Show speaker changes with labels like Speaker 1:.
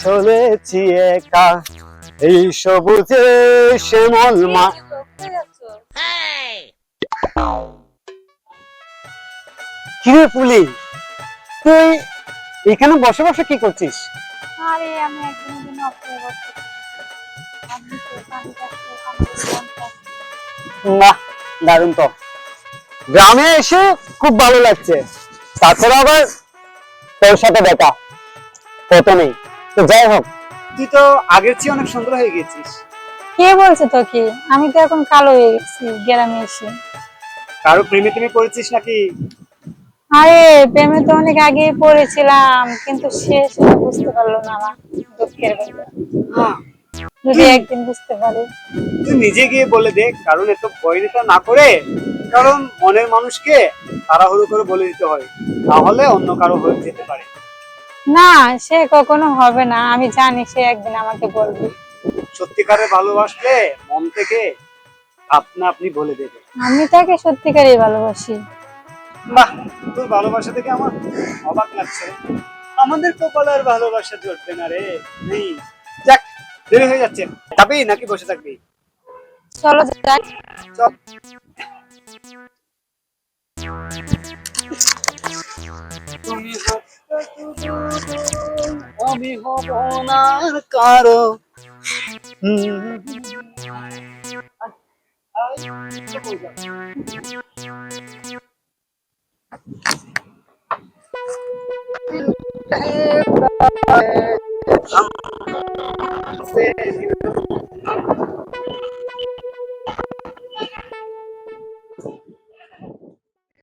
Speaker 1: চলেছি একা এই সবুজে শ্যামল মা। কিরে পুলি, তুই এখানে বসে বসে কি করছিস?
Speaker 2: আরে আমি একদিনের জন্য অপেক্ষা করছি। আপনি তো পানি
Speaker 1: না, দারুণ তো। গ্রামে এসে খুব ভালো লাগছে, তাছাড়া আবার তোর সাথে দেখা প্রথমেই তো। যাই হোক, তুই তো আগের চেয়ে অনেক সুন্দর হয়ে গেছিস।
Speaker 2: কে বলছে তোকে? আমি তো এখন কালো হয়ে গেছি গ্রামে এসে।
Speaker 1: কারো প্রেমে তুমি পড়েছিস নাকি?
Speaker 2: আরে প্রেমে তো অনেক আগেই পড়েছিলাম, কিন্তু সে সেটা বুঝতে পারলো না আমার দুঃখের কথা। যদি একদিন বুঝতে পারে।
Speaker 1: তুই নিজে গিয়ে বলে দে, কারণ এত ভয় না করে, কারণ মনের মানুষকে তাড়াহুড়ো করে বলে দিতে হয়, তাহলে অন্য কারো হয়ে যেতে পারে।
Speaker 2: না, সে কখনো হবে না, আমি জানি সে একদিন আমাকে বলবে।
Speaker 1: সত্যিকারে ভালোবাসলে মন থেকে আপনা আপনি বলে দেবে।
Speaker 2: আমি তাকে সত্যিকারই ভালোবাসি।
Speaker 1: বাহ, তোর ভালোবাসা থেকে আমার অবাক লাগছে। আমাদের কপালে আর ভালোবাসা জুটবে না রে। নেই, যাক, দেরি হয়ে যাচ্ছে। যাবি নাকি বসে থাকবি?
Speaker 2: চলো যাই।
Speaker 1: চল। তুমি আমি হব না কারো।